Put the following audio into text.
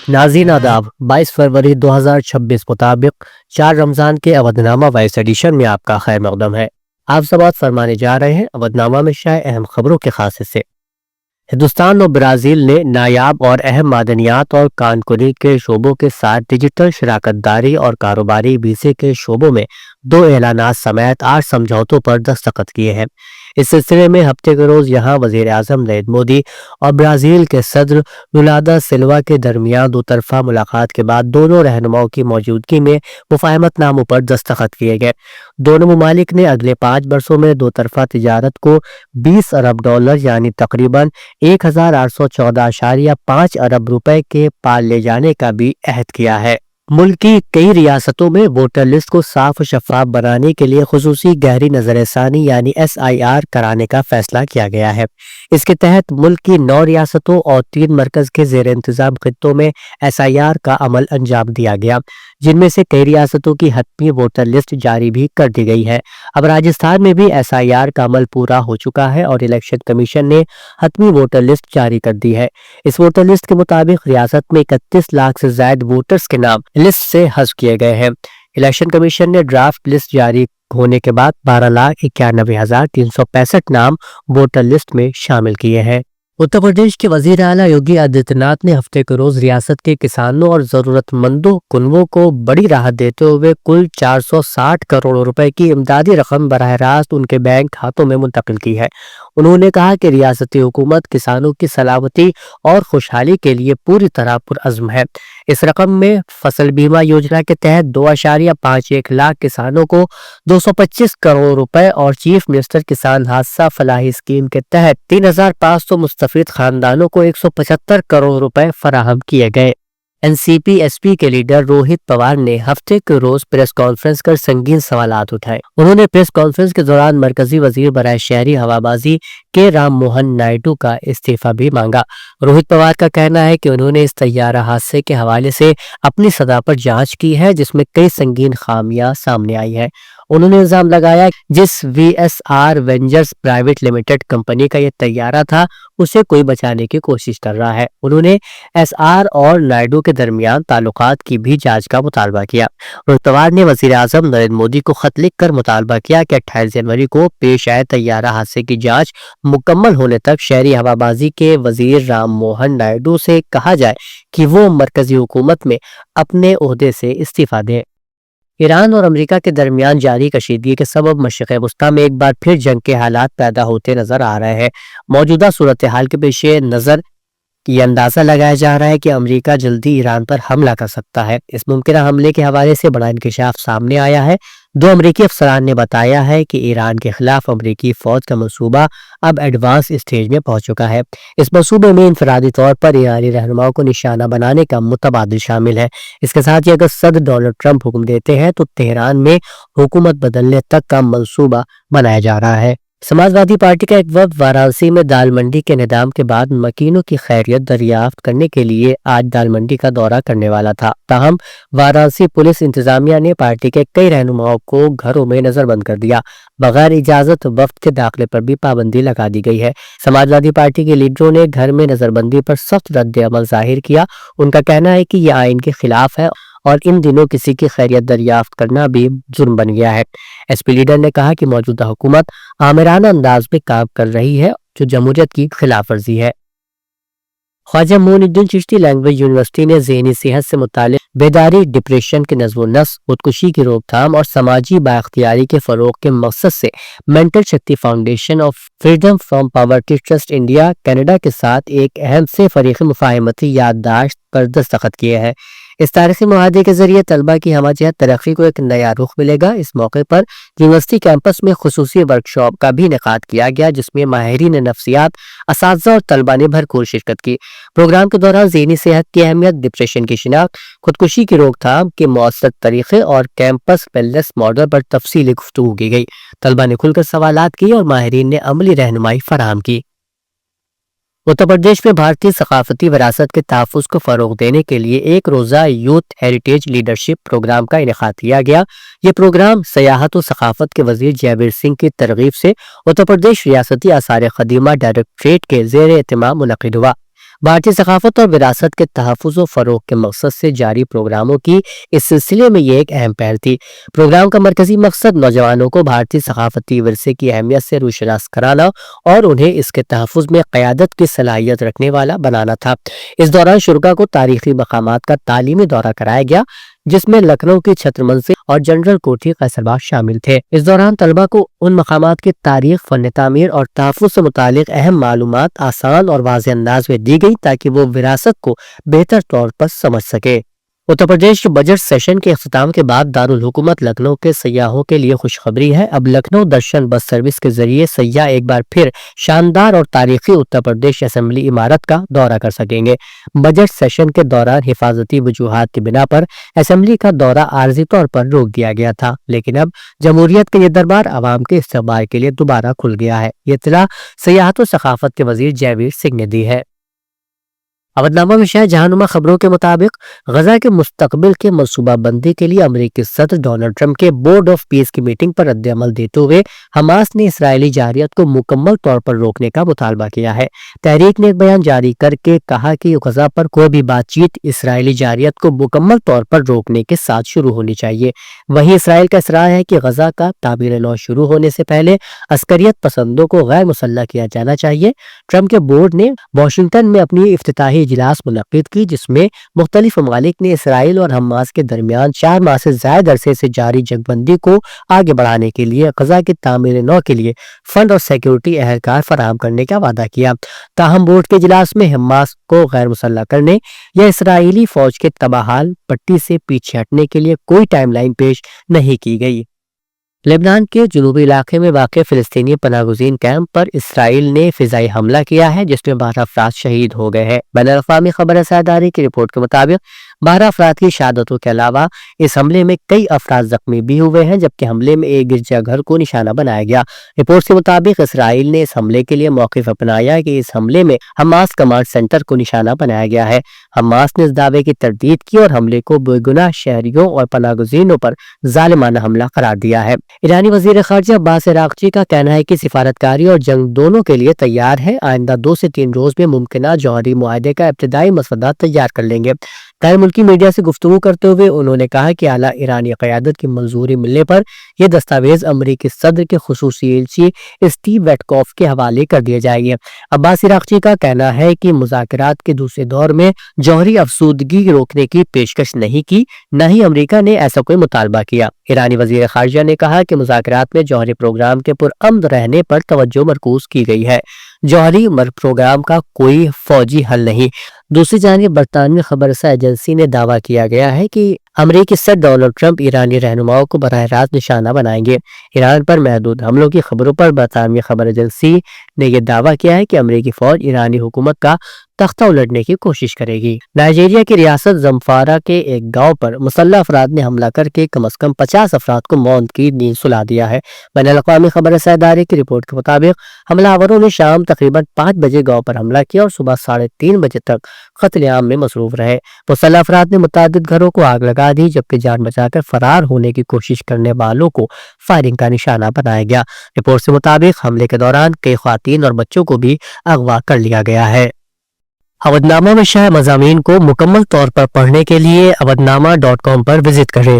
नाज़रीन आदाब, 22 फरवरी 2026 मुताबिक 4 रमज़ान के अवधनामा वॉइस एडिशन में आपका खैर मकदम है। आप समाअत फरमाने जा रहे हैं अवधनामा में शाये अहम खबरों के खास हिस्से। हिंदुस्तान और ब्राज़ील ने नायाब और अहम मादनियात और कानकुनी के शोबों के साथ डिजिटल शराकत दारी और कारोबारी वीज़े के शोबों में 2 एलानात समेत 8 समझौतों पर दस्तखत किए हैं। इस सिलसिले में हफ्ते के रोज यहाँ वज़ीर आज़म नरेंद्र मोदी और ब्राज़ील के सदर लुला दा सिल्वा के दरमियान दो तरफा मुलाकात के बाद दोनों रहनुमाओं की मौजूदगी में मुफाहमतनामों पर दस्तखत किए गए। दोनों मुमालिक ने अगले 5 वर्षों में दो तरफा तिजारत को 20 अरब डॉलर यानी तकरीबन 1814.5 अरब रुपए के पार ले जाने का भी अहद किया है। मुल्क की कई रियासतों में वोटर लिस्ट को साफ और शफाफ बनाने के लिए खुसूसी गहरी नजरसानी यानी SIR कराने का फैसला किया गया है। इसके तहत मुल्क की 9 रियासतों और 3 मरकज के जेर इंतजाम खित्तों में SIR का अमल अंजाम दिया गया, जिनमें से कई रियासतों की हतमी वोटर लिस्ट जारी भी कर दी गई है। अब राजस्थान में भी SIR का अमल पूरा हो चुका है और इलेक्शन कमीशन ने हतमी वोटर लिस्ट जारी कर दी है। इस वोटर लिस्ट के मुताबिक रियासत में 31 लाख से ज्यादा वोटर्स के नाम लिस्ट से हज़फ किए गए हैं। इलेक्शन कमीशन ने ड्राफ्ट लिस्ट जारी होने के बाद 12,91,365 नाम वोटर लिस्ट में शामिल किए हैं। उत्तर प्रदेश के वजीर आला योगी आदित्यनाथ ने हफ्ते के रोज रियासत के किसानों और जरूरतमंदों कुनबों को बड़ी राहत देते हुए कुल 460 करोड़ रुपए की इमदादी रकम बराह रास्त उनके बैंक खातों में मुंतकिल की है। उन्होंने कहा कि रियासती हुकूमत किसानों की सलामती और खुशहाली के लिए पूरी तरह पुरअज़्म है। इस रकम में फसल बीमा योजना के तहत 2.51 लाख किसानों को 225 करोड़ रुपए और चीफ मिनिस्टर किसान हादसा फलाही स्कीम के तहत 3,500 मुस्तफीद खानदानों को 175 करोड़ रुपए फराहम किए गए। एनसीपी एसपी के लीडर रोहित पवार ने हफ्ते के रोज प्रेस कॉन्फ्रेंस कर संगीन सवालात उठाए। उन्होंने प्रेस कॉन्फ्रेंस के दौरान मरकजी वजीर बराए शहरी हवाबाजी के राम मोहन नायडू का इस्तीफा भी मांगा। रोहित पवार का कहना है कि उन्होंने इस तैयारा हादसे के हवाले से अपनी सतह पर जांच की है, जिसमें कई संगीन खामियां सामने आई है। उन्होंने इल्जाम लगाया जिस VSR ventures private limited company का यह तैयारा था उसे कोई बचाने की कोशिश कर रहा है। उन्होंने SR और नायडू के दरमियान ताल्लुकात की भी जांच का मुतालबा किया। रोहित पवार ने वजीर आजम नरेंद्र मोदी को खत लिखकर मुतालबा किया कि 28 जनवरी को पेश आए तैयारा हादसे की जांच मुकम्मल होने तक शहरी हवाबाजी के वजीर राम मोहन नायडू से कहा जाए कि वो मरकजी हुकूमत में अपने ओहदे से इस्तीफा दें। ईरान और अमेरिका के दरमियान जारी कशीदगी के सबब मशरिक़ वस्ता में एक बार फिर जंग के हालात पैदा होते नजर आ रहे हैं। मौजूदा सूरत हाल के पेश नज़र ये अंदाजा लगाया जा रहा है कि अमेरिका जल्दी ईरान पर हमला कर सकता है। इस मुमकिन हमले के हवाले से बड़ा इंकशाफ सामने आया है। 2 अमेरिकी अफसरान ने बताया है कि ईरान के खिलाफ अमेरिकी फौज का मंसूबा अब एडवांस स्टेज में पहुंच चुका है। इस मंसूबे में इंफरादी तौर पर ईरानी रहनुमाओं को निशाना बनाने का मुतबादिल शामिल है। इसके साथ ही अगर सदर डोनाल्ड ट्रंप हुक्म देते हैं तो तेहरान में हुकूमत बदलने तक का मंसूबा बनाया जा रहा है। समाजवादी पार्टी का एक वफद वाराणसी में दाल मंडी के निदाम के बाद मकीनों की खैरियत दरियाफ्त करने के लिए आज दाल मंडी का दौरा करने वाला था। ताहम वाराणसी पुलिस इंतजामिया ने पार्टी के कई रहनुमाओं को घरों में नजरबंद कर दिया। बगैर इजाजत वफद के दाखिले पर भी पाबंदी लगा दी गई है। समाजवादी पार्टी के लीडरों ने घर में नजरबंदी पर सख्त रद्द अमल जाहिर किया। उनका कहना है कि यह आइन के खिलाफ है और इन दिनों किसी की खैरियत दरियाफ्त करना भी जुर्म बन गया है। SP लीडर ने कहा कि मौजूदा हुकूमत आमिराना अंदाज में काम कर रही है, जो जमहूरियत की खिलाफ वर्जी है। ख्वाजा मोइनुद्दीन चिश्ती लैंग्वेज यूनिवर्सिटी ने ज़हनी सेहत से मुताल्लिक बेदारी, डिप्रेशन के नज़्व नस्र, खुदकुशी की रोकथाम और समाजी बाख्तियारी के फरोग के मकसद से मेंटल शक्ति foundation of freedom from poverty trust India Canada के साथ एक अहम से फरीक़ी मुफाहमती याददाश्त पर दस्तखत किए हैं। इस तारीखी मुआहदे के जरिए तलबा की हमजहत तरक्की को एक नया रुख मिलेगा। इस मौके पर यूनिवर्सिटी कैंपस में खुसूसी वर्कशॉप का भी इनेकाद किया गया, जिसमें माहिरीन नफ्सियात, असातिज़ा और तलबा ने भरपूर शिरकत की। प्रोग्राम के दौरान ज़हनी सेहत की अहमियत, डिप्रेशन की शिनाख्त, खुदकुशी की रोकथाम के मौसर तरीके और कैंपस वेलनेस मॉडल पर तफसीली गुफ्तगू की गई। तलबा ने खुलकर सवालात किए और माहिरीन ने अमली रहनुमाई फराहम की। उत्तर प्रदेश में भारतीय सकाफती विरासत के तहफ़्फ़ुज़ को फ़रोग़ देने के लिए एक रोज़ा यूथ हेरिटेज लीडरशिप प्रोग्राम का इनेकाद किया गया। ये प्रोग्राम सयाहत व सकाफत के वज़ीर जयवीर सिंह की तरग़ीब से उत्तर प्रदेश रियासती आसार क़दीमा डायरेक्टरेट के ज़ेर एहतमाम मुनक़िद हुआ। بھارتی ثقافت اور وراثت کے تحفظ و فروغ کے مقصد سے جاری پروگراموں کی اس سلسلے میں یہ ایک اہم پہل تھی۔ پروگرام کا مرکزی مقصد نوجوانوں کو بھارتی ثقافتی ورثے کی اہمیت سے روشناس کرانا اور انہیں اس کے تحفظ میں قیادت کی صلاحیت رکھنے والا بنانا تھا۔ اس دوران شرکاء کو تاریخی مقامات کا تعلیمی دورہ کرایا گیا، جس میں لکھنؤ کی چھتر منزل اور جنرل کوٹھی قیصرباغ شامل تھے۔ اس دوران طلبہ کو ان مقامات کی تاریخ، فن تعمیر اور تحفظ سے متعلق اہم معلومات آسان اور واضح انداز میں دی گئی تاکہ وہ وراثت کو بہتر طور پر سمجھ سکے۔ اتر پردیش بجٹ سیشن کے اختتام کے بعد دارالحکومت لکھنؤ کے سیاحوں کے لیے خوشخبری ہے۔ اب لکھنؤ درشن بس سروس کے ذریعے سیاح ایک بار پھر شاندار اور تاریخی اتر پردیش اسمبلی عمارت کا دورہ کر سکیں گے۔ بجٹ سیشن کے دوران حفاظتی وجوہات کی بنا پر اسمبلی کا دورہ عارضی طور پر روک دیا گیا تھا، لیکن اب جمہوریت کا یہ دربار عوام کے استقبال کے لیے دوبارہ کھل گیا ہے۔ یہ اطلاع سیاحت و ثقافت کے وزیر جےویر سنگھ نے دی ہے۔ اودنامہ میں شائع جہانما خبروں کے مطابق غزہ کے مستقبل کے منصوبہ بندی کے لیے امریکی صدر ڈونلڈ ٹرمپ کے بورڈ آف پیس کی میٹنگ پر رد عمل دیتے ہوئے حماس نے اسرائیلی جارحیت کو مکمل طور پر روکنے کا مطالبہ کیا ہے۔ تحریک نے ایک بیان جاری کر کے کہا کہ غزہ پر کوئی بھی بات چیت اسرائیلی جارحیت کو مکمل طور پر روکنے کے ساتھ شروع ہونی چاہیے۔ وہیں اسرائیل کا اصرار ہے کہ غزہ کا تعمیر نو شروع ہونے سے پہلے عسکریت پسندوں کو غیر مسلح کیا جانا چاہیے۔ ٹرمپ کے بورڈ نے واشنگٹن میں اپنی افتتاحی اجلاس منعقد کی، جس میں مختلف ممالک نے اسرائیل اور حماس کے درمیان 4 ماہ سے زائد عرصے سے جاری جنگ بندی کو آگے بڑھانے کے لیے غزہ کی تعمیر نو کے لیے فنڈ اور سیکیورٹی اہلکار فراہم کرنے کا وعدہ کیا۔ تاہم بورڈ کے اجلاس میں حماس کو غیر مسلح کرنے یا اسرائیلی فوج کے تباہال پٹی سے پیچھے ہٹنے کے لیے کوئی ٹائم لائن پیش نہیں کی گئی۔ لبنان کے جنوبی علاقے میں واقع فلسطینی پناہ گزین کیمپ پر اسرائیل نے فضائی حملہ کیا ہے، جس میں 12 افراد شہید ہو گئے ہیں۔ بین الاقوامی خبر رساں ادارے کی رپورٹ کے مطابق 12 افراد کی شہادتوں کے علاوہ اس حملے میں کئی افراد زخمی بھی ہوئے ہیں، جبکہ حملے میں ایک گرجا گھر کو نشانہ بنایا گیا۔ رپورٹ کے مطابق اسرائیل نے اس حملے کے لیے موقف اپنایا کہ اس حملے میں حماس کمانڈ سینٹر کو نشانہ بنایا گیا ہے۔ حماس نے اس دعوے کی تردید کی اور حملے کو بے گناہ شہریوں اور پناہ گزینوں پر ظالمانہ حملہ قرار دیا ہے۔ ایرانی وزیر خارجہ عباس عراقچی کا کہنا ہے کہ سفارتکاری اور جنگ دونوں کے لیے تیار ہے۔ آئندہ 2 سے 3 روز میں ممکنہ جوہری معاہدے کا ابتدائی مسودہ تیار کر لیں گے۔ غیر ملکی میڈیا سے گفتگو کرتے ہوئے انہوں نے کہا کہ اعلیٰ ایرانی قیادت کی منظوری ملنے پر یہ دستاویز امریکی صدر کے خصوصی ایلچی اسٹیو ویٹکوف کے حوالے کر دیے جائیں گے۔ عباس عراقچی کا کہنا ہے کہ مذاکرات کے دوسرے دور میں جوہری افسودگی روکنے کی پیشکش نہیں کی، نہ ہی امریکہ نے ایسا کوئی مطالبہ کیا۔ ایرانی وزیر خارجہ نے کہا کہ مذاکرات میں جوہری پروگرام کے پرامن رہنے پر توجہ مرکوز کی گئی ہے، جوہری پروگرام کا کوئی فوجی حل نہیں۔ دوسری جانب برطانوی خبر رساں ایجنسی نے دعویٰ کیا گیا ہے کہ امریکی صدر ڈونلڈ ٹرمپ ایرانی رہنماؤں کو براہ راست نشانہ بنائیں گے۔ ایران پر محدود حملوں کی خبروں پر برطانوی خبر ایجنسی نے یہ دعویٰ کیا ہے کہ امریکی فوج ایرانی حکومت کا تختہ الٹنے کی کوشش کرے گی۔ نائجیریا کی ریاست زمفارا کے ایک گاؤں پر مسلح افراد نے حملہ کر کے کم از کم 50 افراد کو موت کی نیند سلا دیا ہے۔ بین الاقوامی خبر رساں ادارے کی رپورٹ کے مطابق حملہ آوروں نے شام تقریباً 5 بجے گاؤں پر حملہ کیا اور صبح 3:30 بجے تک قتل عام میں مصروف رہے۔ مسلح افراد نے متعدد گھروں کو آگ لگا دی، جبکہ جان بچا کر فرار ہونے کی کوشش کرنے والوں کو فائرنگ کا نشانہ بنایا گیا۔ رپورٹ کے مطابق حملے کے دوران کئی خواتین اور بچوں کو بھی اغوا کر لیا گیا ہے۔ اودنامہ میں شائع مضامین کو مکمل طور پر پڑھنے کے لیے اودنامہ.com پر وزٹ کریں۔